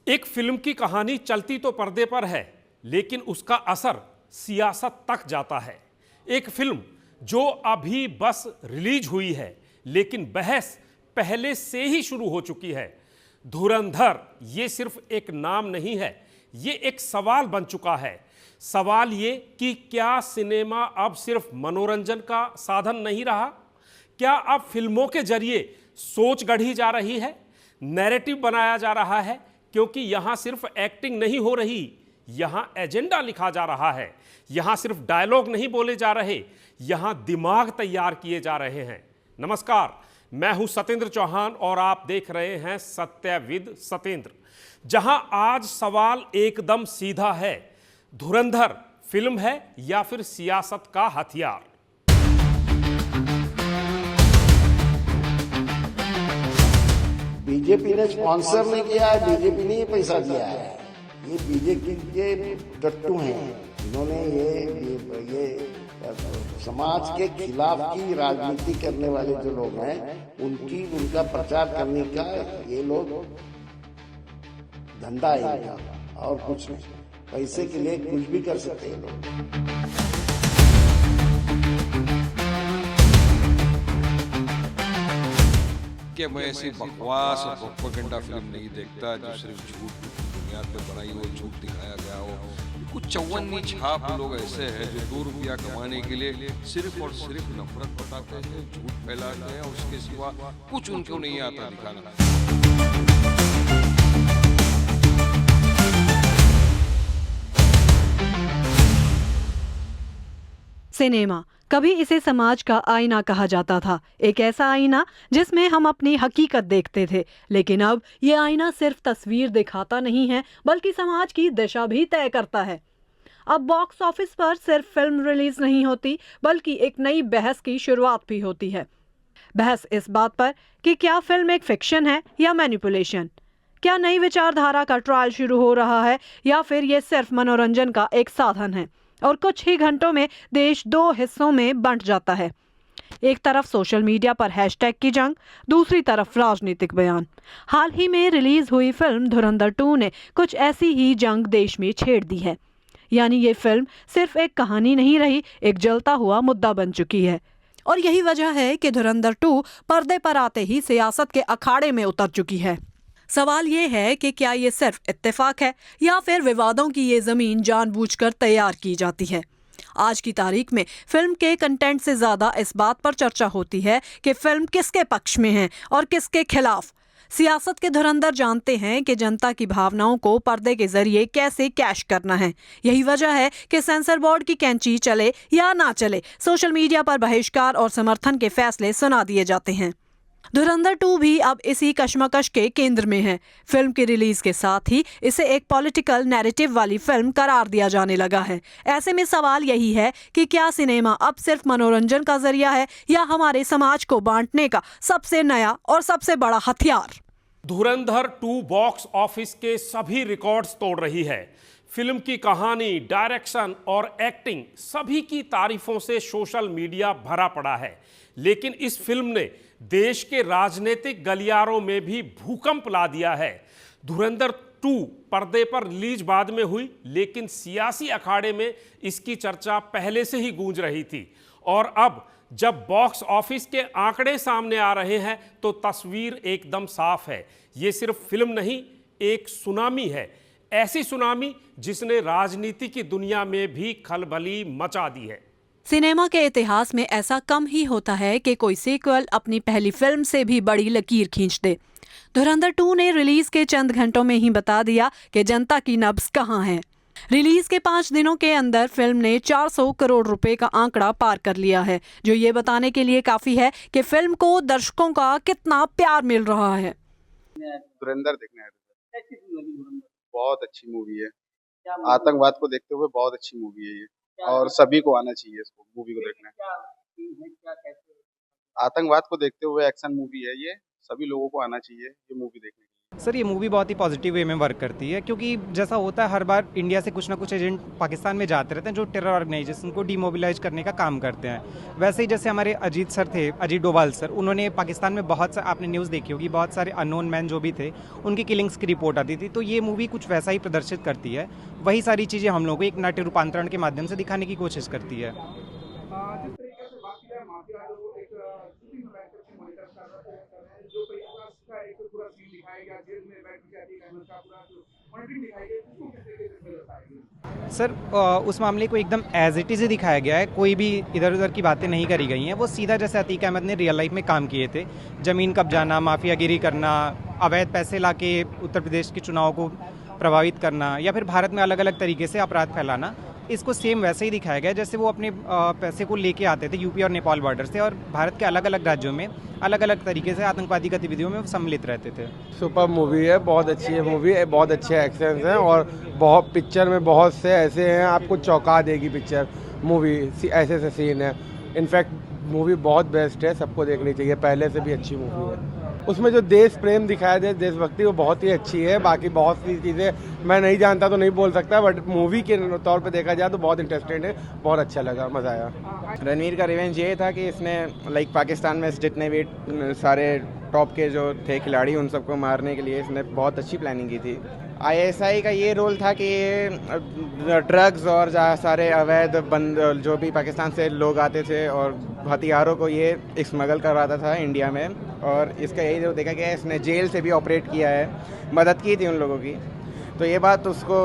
एक फिल्म की कहानी चलती तो पर्दे पर है, लेकिन उसका असर सियासत तक जाता है। एक फिल्म जो अभी बस रिलीज हुई है, लेकिन बहस पहले से ही शुरू हो चुकी है। धुरंधर ये सिर्फ एक नाम नहीं है, ये एक सवाल बन चुका है। सवाल ये कि क्या सिनेमा अब सिर्फ मनोरंजन का साधन नहीं रहा? क्या अब फिल्मों के जरिए सोच गढ़ी जा रही है, नैरेटिव बनाया जा रहा है? क्योंकि यहां सिर्फ एक्टिंग नहीं हो रही, यहां एजेंडा लिखा जा रहा है। यहां सिर्फ डायलॉग नहीं बोले जा रहे, यहां दिमाग तैयार किए जा रहे हैं। नमस्कार, मैं हूं सत्येंद्र चौहान और आप देख रहे हैं सत्यविद सत्येंद्र, जहां आज सवाल एकदम सीधा है। धुरंधर फिल्म है या फिर सियासत का हथियार? बीजेपी ने स्पॉन्सर नहीं किया है, बीजेपी ने ये पैसा दिया है। ये बीजेपी के डट्टू हैं, इन्होंने ये समाज के खिलाफ की राजनीति करने वाले जो लोग हैं, उनका प्रचार करने का ये लोग धंधा है इनका, और कुछ नहीं। पैसे के लिए कुछ भी कर सकते हैं लोग। कि मैं ऐसी बकवास और प्रोपेगेंडा फिल्म नहीं देखता जो सिर्फ झूठ की बुनियाद पर बनाई हो, झूठ दिखाया गया हो। कुछ चौवन्नी छाप लोग ऐसे हैं जो 2 रुपया कमाने के लिए सिर्फ और सिर्फ नफरत बताते हैं, झूठ फैलाते हैं, और उसके सिवा कुछ उनको नहीं आता दिखाना। सिनेमा कभी इसे समाज का आईना कहा जाता था, एक ऐसा आईना जिसमें हम अपनी हकीकत देखते थे। लेकिन अब ये आईना सिर्फ तस्वीर दिखाता नहीं है, बल्कि समाज की दिशा भी तय करता है। अब बॉक्स ऑफिस पर सिर्फ फिल्म रिलीज नहीं होती, बल्कि एक नई बहस की शुरुआत भी होती है। बहस इस बात पर कि क्या फिल्म एक फिक्शन है या मैनिपुलेशन, क्या नई विचारधारा का ट्रायल शुरू हो रहा है या फिर ये सिर्फ मनोरंजन का एक साधन है। और कुछ ही घंटों में देश 2 हिस्सों में बंट जाता है। एक तरफ सोशल मीडिया पर हैशटैग की जंग, दूसरी तरफ राजनीतिक बयान। हाल ही में रिलीज हुई फिल्म धुरंधर 2 ने कुछ ऐसी ही जंग देश में छेड़ दी है। यानी ये फिल्म सिर्फ एक कहानी नहीं रही, एक जलता हुआ मुद्दा बन चुकी है। और यही वजह है कि धुरंधर 2 पर्दे पर आते ही सियासत के अखाड़े में उतर चुकी है। सवाल ये है कि क्या ये सिर्फ इत्तेफाक है या फिर विवादों की ये जमीन जानबूझकर तैयार की जाती है। आज की तारीख में फिल्म के कंटेंट से ज्यादा इस बात पर चर्चा होती है कि फिल्म किसके पक्ष में है और किसके खिलाफ। सियासत के धुरंधर जानते हैं कि जनता की भावनाओं को पर्दे के जरिए कैसे कैश करना है। यही वजह है कि सेंसर बोर्ड की कैंची चले या ना चले, सोशल मीडिया पर बहिष्कार और समर्थन के फैसले सुना दिए जाते हैं। धुरंधर 2 भी अब इसी कशमकश के केंद्र में है। फिल्म की रिलीज के साथ ही इसे एक पॉलिटिकल नैरेटिव वाली फिल्म करार दिया जाने लगा है। ऐसे में सवाल यही है कि क्या सिनेमा अब सिर्फ मनोरंजन का जरिया है या हमारे समाज को बांटने का सबसे नया और सबसे बड़ा हथियार। धुरंधर 2 बॉक्स ऑफिस के सभी रिकॉर्ड्स तोड़ रही है। फिल्म की कहानी, डायरेक्शन और एक्टिंग सभी की तारीफों से सोशल मीडिया भरा पड़ा है। लेकिन इस फिल्म ने देश के राजनीतिक गलियारों में भी भूकंप ला दिया है। धुरंधर 2 पर्दे पर रिलीज बाद में हुई, लेकिन सियासी अखाड़े में इसकी चर्चा पहले से ही गूंज रही थी। और अब जब बॉक्स ऑफिस के आंकड़े सामने आ रहे हैं तो तस्वीर एकदम साफ है। ये सिर्फ फिल्म नहीं, एक सुनामी है। ऐसी सुनामी जिसने राजनीति की दुनिया में भी खलबली मचा दी है। सिनेमा के इतिहास में ऐसा कम ही होता है कि कोई सीक्वल अपनी पहली फिल्म से भी बड़ी लकीर खींच दे। धुरंधर 2 ने रिलीज के चंद घंटों में ही बता दिया कि जनता की नब्ज कहां है। रिलीज के 5 दिनों के अंदर फिल्म ने 400 करोड़ रुपए का आंकड़ा पार कर लिया है, जो ये बताने के लिए काफी है कि फिल्म को दर्शकों का कितना प्यार मिल रहा है। धुरंधर देखने आए थे। बहुत अच्छी मूवी है। आतंकवाद को देखते हुए बहुत अच्छी मूवी है ये, और सभी को आना चाहिए इसको मूवी को देखने। आतंकवाद को देखते हुए एक्शन मूवी है ये, सभी लोगों को आना चाहिए ये मूवी देखने के लिए। सर ये मूवी बहुत ही पॉजिटिव वे में वर्क करती है, क्योंकि जैसा होता है हर बार इंडिया से कुछ ना कुछ एजेंट पाकिस्तान में जाते रहते हैं जो टेरर ऑर्गेनाइजेशन को डीमोबिलाइज करने का काम करते हैं। वैसे ही जैसे हमारे अजीत सर थे, अजीत डोभाल सर, उन्होंने पाकिस्तान में बहुत सा, आपने न्यूज़ देखी होगी, बहुत सारे अननोन मैन जो भी थे उनकी किलिंग्स की रिपोर्ट आती थी। तो ये मूवी कुछ वैसा ही प्रदर्शित करती है, वही सारी चीज़ें हम लोगों को एक नाट्य रूपांतरण के माध्यम से दिखाने की कोशिश करती है। सर उस मामले को एकदम एज इट इज़ ही दिखाया गया है, कोई भी इधर उधर की बातें नहीं करी गई हैं। वो सीधा जैसे अतीक अहमद ने रियल लाइफ में काम किए थे, ज़मीन कब्जाना, माफियागिरी करना, अवैध पैसे लाके उत्तर प्रदेश के चुनाव को प्रभावित करना, या फिर भारत में अलग अलग तरीके से अपराध फैलाना, इसको सेम वैसे ही दिखाया गया जैसे वो अपने पैसे को लेके आते थे यूपी और नेपाल बॉर्डर से, और भारत के अलग अलग राज्यों में अलग अलग तरीके से आतंकवादी गतिविधियों में सम्मिलित रहते थे। सुपर मूवी है, बहुत अच्छी है मूवी, बहुत अच्छे एक्शंस हैं और बहुत पिक्चर में बहुत से ऐसे हैं आपको चौंका देगी पिक्चर मूवी, ऐसे ऐसे सीन है। इनफैक्ट मूवी बहुत बेस्ट है, सबको देखनी चाहिए, पहले से भी अच्छी मूवी है। उसमें जो देश प्रेम दिखाया जाए, देशभक्ति, वो बहुत ही अच्छी है। बाकी बहुत सी चीज़ें मैं नहीं जानता तो नहीं बोल सकता, बट मूवी के तौर पे देखा जाए तो बहुत इंटरेस्टिंग है, बहुत अच्छा लगा, मज़ा आया। रणवीर का रिवेंज ये था कि इसने पाकिस्तान में जितने भी सारे टॉप के जो थे खिलाड़ी उन सबको मारने के लिए इसने बहुत अच्छी प्लानिंग की थी। आईएसआई का ये रोल था कि ड्रग्स और सारे अवैध जो भी पाकिस्तान से लोग आते थे और हथियारों को ये स्मगल करवाता था इंडिया में, और इसका यही जो देखा गया है, इसने जेल से भी ऑपरेट किया है, मदद की थी उन लोगों की। तो ये बात उसको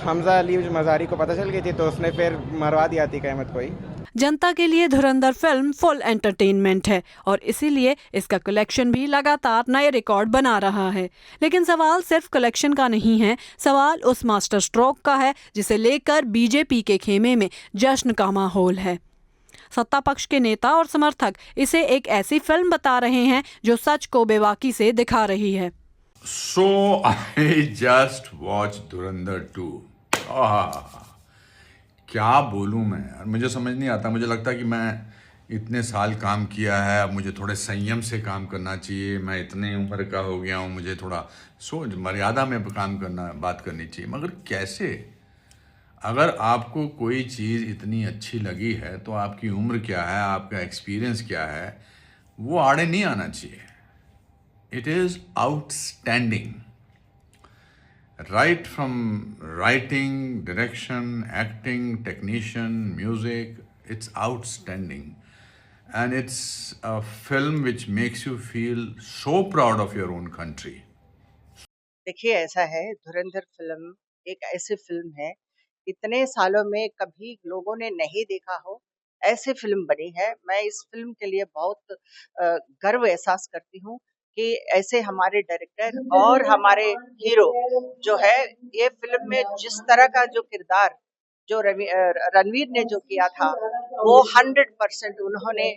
हमजा अली मज़ारी को पता चल गई थी, तो उसने फिर मरवा दिया अतीक अहमद को ही। जनता के लिए धुरंधर फिल्म फुल एंटरटेनमेंट है और इसीलिए इसका कलेक्शन भी लगातार नए रिकॉर्ड बना रहा है। लेकिन सवाल सिर्फ कलेक्शन का नहीं है, सवाल उस मास्टर स्ट्रोक का है जिसे लेकर बीजेपी के खेमे में जश्न का माहौल है। सत्ता पक्ष के नेता और समर्थक इसे एक ऐसी फिल्म बता रहे हैं जो सच को बेबाकी से दिखा रही है। So I just watched Dhurandhar 2. क्या बोलूँ मैं यार, मुझे समझ नहीं आता। मुझे लगता है कि मैं इतने साल काम किया है, अब मुझे थोड़े संयम से काम करना चाहिए। मैं इतने उम्र का हो गया हूँ, मुझे थोड़ा सोच मर्यादा में काम करना, बात करनी चाहिए। मगर कैसे? अगर आपको कोई चीज़ इतनी अच्छी लगी है तो आपकी उम्र क्या है, आपका एक्सपीरियंस क्या है, वो आड़े नहीं आना चाहिए। It is outstanding. Right from writing, direction, acting, technician, music, it's outstanding. And it's a film which makes you feel so proud of your own country. देखिए ऐसा है, धुरंधर फिल्म एक ऐसी फिल्म है, इतने सालों में कभी लोगों ने नहीं देखा हो ऐसी फिल्म बनी है। मैं इस फिल्म के लिए बहुत गर्व एहसास करती हूँ कि ऐसे हमारे डायरेक्टर और हमारे हीरो जो है, ये फिल्म में जिस तरह का जो किरदार जो रणवीर ने जो किया था वो 100% उन्होंने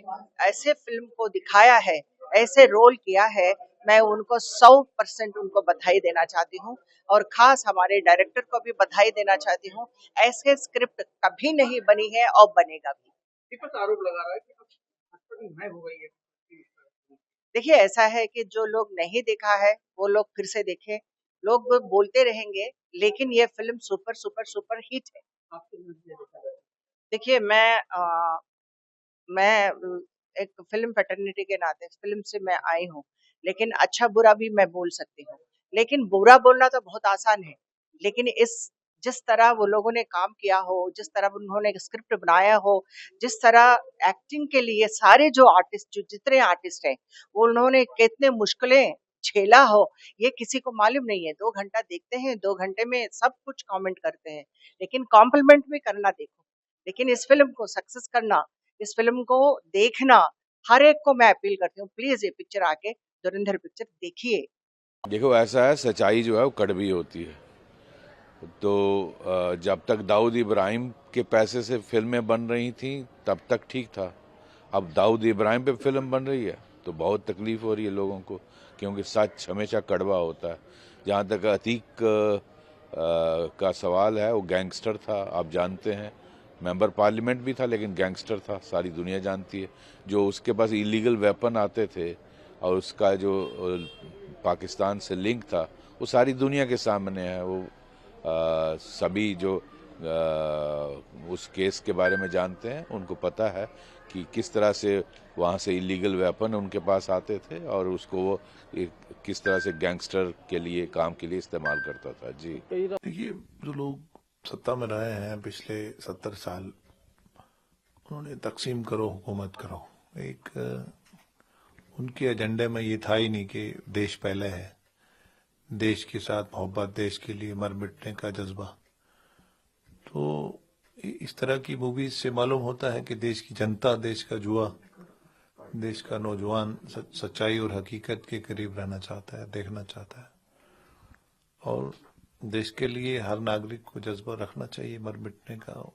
ऐसे फिल्म को दिखाया है, ऐसे रोल किया है। मैं उनको 100% उनको बधाई देना चाहती हूँ और खास हमारे डायरेक्टर को भी बधाई देना चाहती हूँ। ऐसे स्क्रिप्ट कभी नहीं बनी है और बनेगा भी। आरोप लगा रहा है कि हो गई है। देखिए ऐसा है कि जो लोग नहीं देखा है वो लोग फिर से देखें। लोग बोलते रहेंगे लेकिन ये film super super super hit है। देखिए मैं एक फिल्म फैटर्निटी के नाते फिल्म से मैं आई हूँ, लेकिन अच्छा बुरा भी मैं बोल सकती हूँ। लेकिन बुरा बोलना तो बहुत आसान है, लेकिन जिस तरह वो लोगों ने काम किया हो, जिस तरह उन्होंने स्क्रिप्ट बनाया हो, जिस तरह एक्टिंग के लिए सारे जो आर्टिस्ट, जितने आर्टिस्ट हैं, वो उन्होंने कितने मुश्किलें झेला हो, ये किसी को मालूम नहीं है। 2 घंटा देखते हैं, 2 घंटे में सब कुछ कमेंट करते हैं, लेकिन कॉम्प्लीमेंट भी करना देखो। लेकिन इस फिल्म को सक्सेस करना, इस फिल्म को देखना, हर एक को मैं अपील करती हूँ, प्लीज ये पिक्चर आके धुरंधर पिक्चर देखिए। देखो ऐसा है, सच्चाई जो है वो कड़वी होती है। तो जब तक दाऊद इब्राहिम के पैसे से फिल्में बन रही थी तब तक ठीक था। अब दाऊद इब्राहिम पे फिल्म बन रही है तो बहुत तकलीफ हो रही है लोगों को, क्योंकि सच हमेशा कड़वा होता है। जहाँ तक अतीक का सवाल है, वो गैंगस्टर था, आप जानते हैं। मेंबर पार्लियामेंट भी था लेकिन गैंगस्टर था, सारी दुनिया जानती है। जो उसके पास इलीगल वेपन आते थे और उसका जो पाकिस्तान से लिंक था वो सारी दुनिया के सामने है। वो सभी जो उस केस के बारे में जानते हैं उनको पता है कि किस तरह से वहाँ से इलीगल वेपन उनके पास आते थे और उसको वो किस तरह से गैंगस्टर के लिए काम के लिए इस्तेमाल करता था। जी देखिए, जो लोग सत्ता में रहे हैं पिछले 70 साल, उन्होंने तकसीम करो हुकूमत करो, एक उनके एजेंडे में ये था ही नहीं कि देश पहले है, देश के साथ मोहब्बत, देश के लिए मर मिटने का जज्बा। तो इस तरह की मूवीज से मालूम होता है कि देश की जनता, देश का जुआ, देश का नौजवान सच्चाई और हकीकत के करीब रहना चाहता है, देखना चाहता है, और देश के लिए हर नागरिक को जज्बा रखना चाहिए मर मिटने का।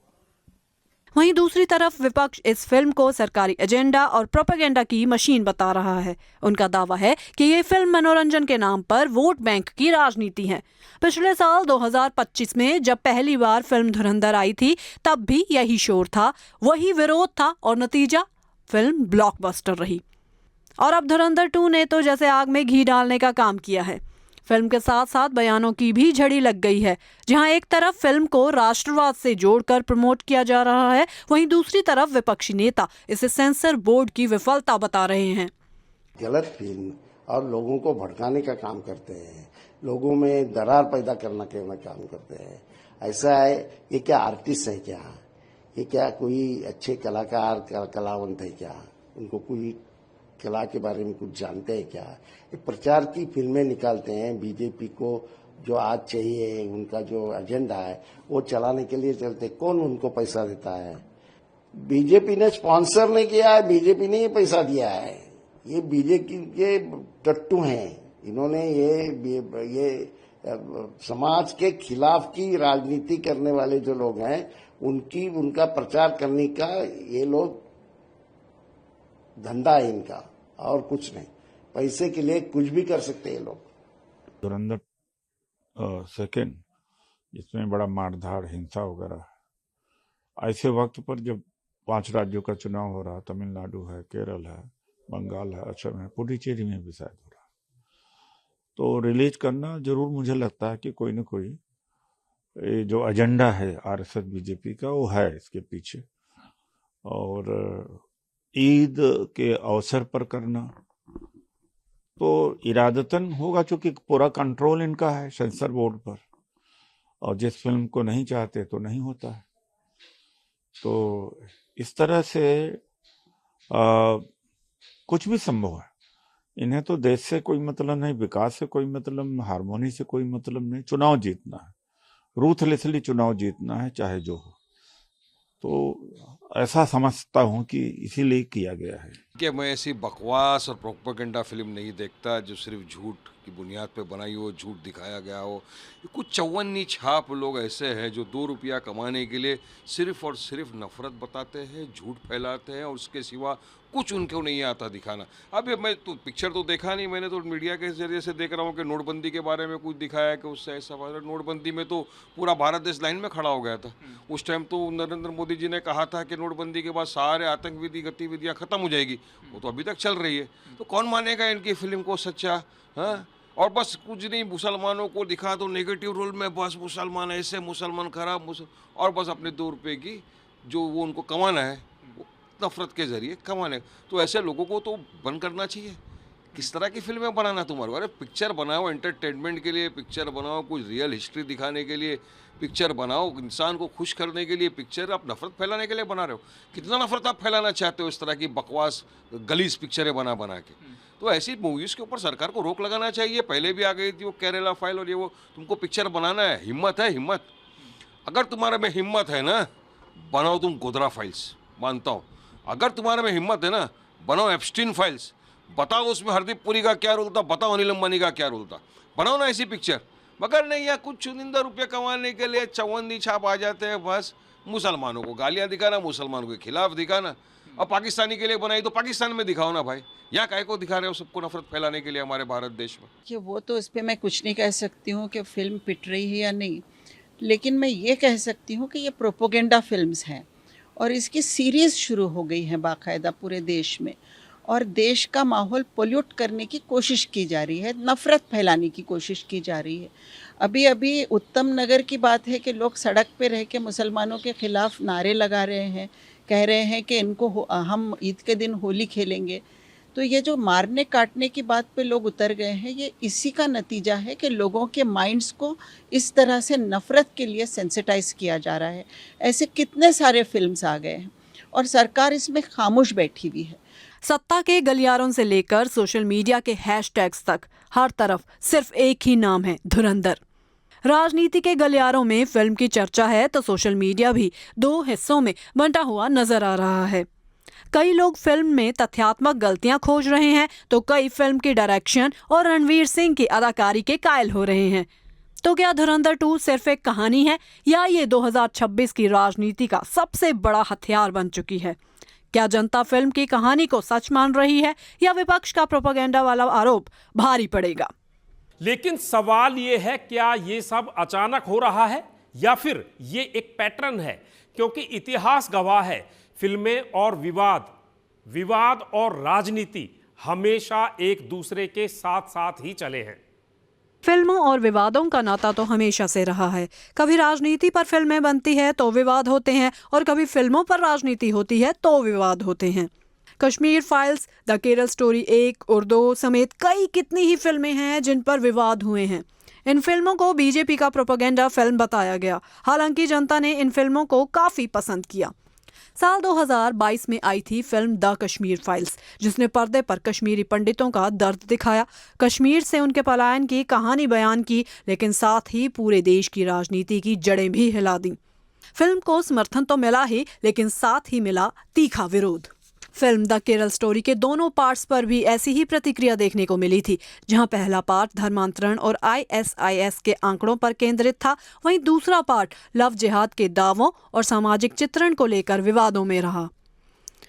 वहीं दूसरी तरफ विपक्ष इस फिल्म को सरकारी एजेंडा और प्रोपेगेंडा की मशीन बता रहा है। उनका दावा है कि ये फिल्म मनोरंजन के नाम पर वोट बैंक की राजनीति है। पिछले साल 2025 में जब पहली बार फिल्म धुरंधर आई थी तब भी यही शोर था, वही विरोध था और नतीजा फिल्म ब्लॉकबस्टर रही। और अब धुरंधर 2 ने तो जैसे आग में घी डालने का काम किया है। फिल्म के साथ साथ बयानों की भी झड़ी लग गई है। जहां एक तरफ फिल्म को राष्ट्रवाद से जोड़कर प्रमोट किया जा रहा है, वहीं दूसरी तरफ विपक्षी नेता इसे सेंसर बोर्ड की विफलता बता रहे हैं। गलत फिल्म और लोगों को भड़काने का काम करते हैं, लोगों में दरार पैदा करने का काम करते हैं। ऐसा है, ये क्या आर्टिस्ट है क्या? ये क्या कोई अच्छे कलाकार कलावंत है क्या? उनको कोई कला के बारे में कुछ जानते हैं क्या? ये प्रचार की फिल्में निकालते हैं। बीजेपी को जो आज चाहिए, उनका जो एजेंडा है वो चलाने के लिए चलते। कौन उनको पैसा देता है? बीजेपी ने स्पॉन्सर नहीं किया है, बीजेपी ने ये पैसा दिया है। ये बीजेपी के टट्टू हैं। इन्होंने ये समाज के खिलाफ की राजनीति करने वाले जो लोग हैं उनका प्रचार करने का ये लोग धंधा है इनका, और कुछ नहीं। पैसे के लिए कुछ भी कर सकते हैं लोग। धुरंधर सेकेंड, जिसमें बड़ा मारधाड़, हिंसा वगैरह, ऐसे वक्त पर जब 5 राज्यों का चुनाव हो रहा, तमिलनाडु है, केरल है, बंगाल है, असम है, पुडुचेरी में भी शायद हो रहा, तो रिलीज करना जरूर मुझे लगता है कि कोई न कोई जो एजेंडा है आरएसएस बीजेपी का वो है इसके पीछे। और ईद के अवसर पर करना तो इरादतन होगा, क्योंकि पूरा कंट्रोल इनका है सेंसर बोर्ड पर, और जिस फिल्म को नहीं चाहते तो नहीं होता है। तो इस तरह से कुछ भी संभव है। इन्हें तो देश से कोई मतलब नहीं, विकास से कोई मतलब, हारमोनी से कोई मतलब नहीं। चुनाव जीतना है, रूथलेसली चुनाव जीतना है, चाहे जो हो। तो ऐसा समझता हूँ कि इसीलिए किया गया है कि मैं ऐसी बकवास और प्रोपेगेंडा फिल्म नहीं देखता जो सिर्फ झूठ की बुनियाद पे बनाई हो, झूठ दिखाया गया हो। कुछ चौवन्नी छाप लोग ऐसे हैं जो 2 रुपया कमाने के लिए सिर्फ और सिर्फ नफरत बताते हैं, झूठ फैलाते हैं, और उसके सिवा कुछ उनको नहीं आता दिखाना। अब मैं तो पिक्चर तो देखा नहीं, मैंने तो मीडिया के जरिए से देख रहा हूँ कि नोटबंदी के बारे में कुछ दिखाया कि उससे ऐसा नोटबंदी में तो पूरा भारत देश लाइन में खड़ा हो गया था। उस टाइम तो नरेंद्र मोदी जी ने कहा था कि नोटबंदी के बाद सारे आतंकवादी गतिविधियाँ खत्म हो जाएगी, वो तो अभी तक चल रही है। तो कौन मानेगा इनकी फिल्म को सच्चा? हाँ, और बस कुछ नहीं, मुसलमानों को दिखा दो नेगेटिव रोल में, बस मुसलमान ऐसे, मुसलमान खराब, और बस अपने 2 रुपये की जो वो उनको कमाना है नफरत के जरिए कमाने। तो ऐसे लोगों को तो बंद करना चाहिए। किस तरह की फिल्में बनाना तुम्हारे? अरे पिक्चर बनाओ एंटरटेनमेंट के लिए, पिक्चर बनाओ कुछ रियल हिस्ट्री दिखाने के लिए, पिक्चर बनाओ इंसान को खुश करने के लिए। पिक्चर आप नफरत फैलाने के लिए बना रहे हो। कितना नफरत आप फैलाना चाहते हो इस तरह की बकवास गलीज पिक्चरें बना के? तो ऐसी मूवीज़ के ऊपर सरकार को रोक लगाना चाहिए। पहले भी आ गई थी वो केरला फाइल, और ये वो तुमको पिक्चर बनाना है, हिम्मत है, हिम्मत। अगर तुम्हारे में हिम्मत है ना, बनाओ तुम गोधरा फाइल्स, मानता हूँ। अगर तुम्हारे में हिम्मत है ना, बनाओ एप्स्टीन फाइल्स, बताओ उसमें हरदीप पुरी का क्या रोल था, बताओ अनिल अंबानी का क्या रोल था, बनाओ ना ऐसी पिक्चर। मगर नहीं, या कुछ चुनिंदा रुपये कमाने के लिए चौवन्नी छाप आ जाते हैं। बस मुसलमानों को गालियाँ दिखाना, मुसलमानों के खिलाफ दिखाना। और पाकिस्तानी के लिए बनाई तो पाकिस्तान में दिखाओ ना भाई, यहाँ काहे को दिखा रहे हो सबको नफरत फैलाने के लिए हमारे भारत देश में? कि वो तो इस पर मैं कुछ नहीं कह सकती हूँ कि फिल्म पिट रही है या नहीं, लेकिन मैं ये कह सकती हूँ कि ये प्रोपोगेंडा फिल्म्स हैं और इसकी सीरीज़ शुरू हो गई हैं बाकायदा पूरे देश में। और देश का माहौल पोल्यूट करने की कोशिश की जा रही है, नफ़रत फैलाने की कोशिश की जा रही है। अभी अभी उत्तम नगर की बात है कि लोग सड़क पे रह के मुसलमानों के ख़िलाफ़ नारे लगा रहे हैं, कह रहे हैं कि इनको हम ईद के दिन होली खेलेंगे। तो ये जो मारने काटने की बात पे लोग उतर गए हैं, ये इसी का नतीजा है कि लोगों के माइंड्स को इस तरह से नफ़रत के लिए सेंसिटाइज किया जा रहा है। ऐसे कितने सारे फिल्म्स आ गए हैं और सरकार इसमें खामोश बैठी हुई है। सत्ता के गलियारों से लेकर सोशल मीडिया के हैशटैग्स तक हर तरफ सिर्फ एक ही नाम है, धुरंधर। राजनीति के गलियारों में फिल्म की चर्चा है तो सोशल मीडिया भी दो हिस्सों में बंटा हुआ नजर आ रहा है। कई लोग फिल्म में तथ्यात्मक गलतियां खोज रहे हैं तो कई फिल्म की डायरेक्शन और रणवीर सिंह की अदाकारी के कायल हो रहे हैं। तो क्या धुरंधर 2 सिर्फ एक कहानी है या ये 2026 की राजनीति का सबसे बड़ा हथियार बन चुकी है? क्या जनता फिल्म की कहानी को सच मान रही है या विपक्ष का प्रोपेगेंडा वाला आरोप भारी पड़ेगा? लेकिन सवाल ये है, क्या ये सब अचानक हो रहा है या फिर ये एक पैटर्न है? क्योंकि इतिहास गवाह है, फिल्में और विवाद और राजनीति हमेशा एक दूसरे के साथ साथ ही चले हैं। फिल्मों और विवादों का नाता तो हमेशा से रहा है। कभी राजनीति पर फिल्में बनती है तो विवाद होते हैं और कभी फिल्मों पर राजनीति होती है तो विवाद होते हैं। Kashmir files, the Kerala story 1 और 2 समेत कई कितनी ही फिल्में हैं जिन पर विवाद हुए हैं। इन फिल्मों को बीजेपी का प्रोपेगेंडा फिल्म बताया गया, हालांकि जनता ने इन फिल्मों को काफी पसंद किया। साल 2022 में आई थी फिल्म द कश्मीर फाइल्स, जिसने पर्दे पर कश्मीरी पंडितों का दर्द दिखाया, कश्मीर से उनके पलायन की कहानी बयान की, लेकिन साथ ही पूरे देश की राजनीति की जड़ें भी हिला दी। फिल्म को समर्थन तो मिला ही, लेकिन साथ ही मिला तीखा विरोध। फिल्म द केरल स्टोरी के दोनों पार्ट्स पर भी ऐसी ही प्रतिक्रिया देखने को मिली थी। जहां पहला पार्ट धर्मांतरण और ISIS के आंकड़ों पर केंद्रित था, वहीं दूसरा पार्ट लव जिहाद के दावों और सामाजिक चित्रण को लेकर विवादों में रहा।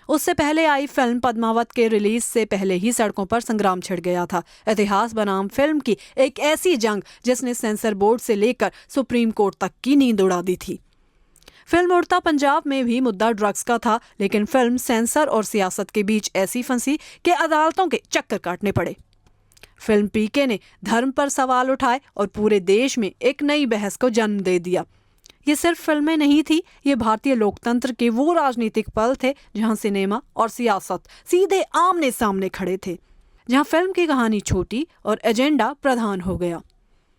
उससे पहले आई फिल्म पद्मावत के रिलीज से पहले ही सड़कों पर संग्राम छिड़ गया था। इतिहास बनाम फिल्म की एक ऐसी जंग जिसने सेंसर बोर्ड से लेकर सुप्रीम कोर्ट तक की नींद उड़ा दी थी। फिल्म उड़ता पंजाब में भी मुद्दा ड्रग्स का था, लेकिन फिल्म सेंसर और सियासत के बीच ऐसी फंसी कि अदालतों के चक्कर काटने पड़े। फिल्म पीके ने धर्म पर सवाल उठाए और पूरे देश में एक नई बहस को जन्म दे दिया। ये सिर्फ फिल्में नहीं थी, ये भारतीय लोकतंत्र के वो राजनीतिक पल थे जहां सिनेमा और सियासत सीधे आमने सामने खड़े थे, जहां फिल्म की कहानी छोटी और एजेंडा प्रधान हो गया।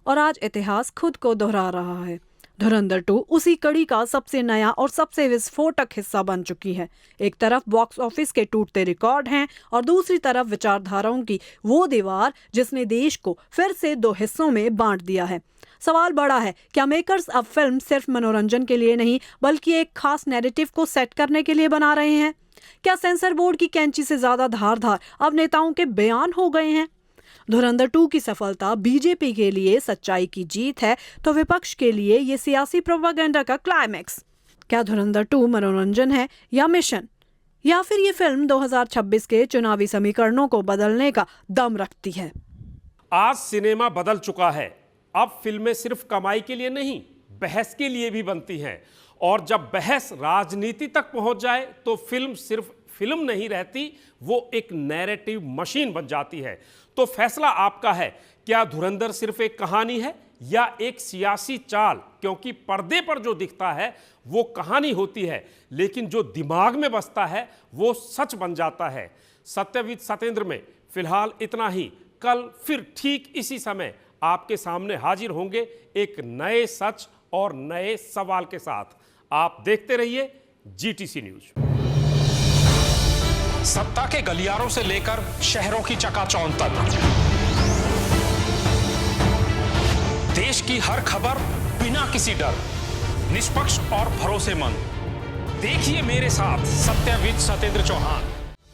और आज इतिहास खुद को दोहरा रहा है। धुरंधर 2 उसी कड़ी का सबसे नया और सबसे विस्फोटक हिस्सा बन चुकी है। एक तरफ बॉक्स ऑफिस के टूटते रिकॉर्ड हैं और दूसरी तरफ विचारधाराओं की वो दीवार जिसने देश को फिर से 2 हिस्सों में बांट दिया है। सवाल बड़ा है, क्या मेकर्स अब फिल्म सिर्फ मनोरंजन के लिए नहीं बल्कि एक खास नैरेटिव को सेट करने के लिए बना रहे हैं? क्या सेंसर बोर्ड की कैंची से ज्यादा धारदार अब नेताओं के बयान हो गए हैं? धुरंधर 2 की सफलता बीजेपी के लिए सच्चाई की जीत है तो विपक्ष के लिए ये सियासी प्रोपेगेंडा का क्लाइमैक्स। क्या धुरंधर 2 मनोरंजन है या मिशन, या फिर ये फिल्म 2026 के चुनावी समीकरणों को बदलने का दम रखती है? आज सिनेमा बदल चुका है। अब फिल्में सिर्फ कमाई के लिए नहीं, बहस के लिए भी बनती हैं। और जब बहस राजनीति तक पहुंच जाए तो फिल्म सिर्फ फिल्म नहीं रहती, वो एक नैरेटिव मशीन बन जाती है। तो फैसला आपका है, क्या धुरंधर सिर्फ एक कहानी है या एक सियासी चाल? क्योंकि पर्दे पर जो दिखता है वो कहानी होती है, लेकिन जो दिमाग में बसता है वो सच बन जाता है। सत्यवीत सतेंद्र में फिलहाल इतना ही। कल फिर ठीक इसी समय आपके सामने हाजिर होंगे एक नए सच और नए सवाल के साथ। आप देखते रहिए GTC न्यूज। सत्ता के गलियारों से लेकर शहरों की चकाचौंध तक, देश की हर खबर बिना किसी डर, निष्पक्ष और भरोसेमंद। देखिए मेरे साथ सत्यवीत सतेंद्र चौहान।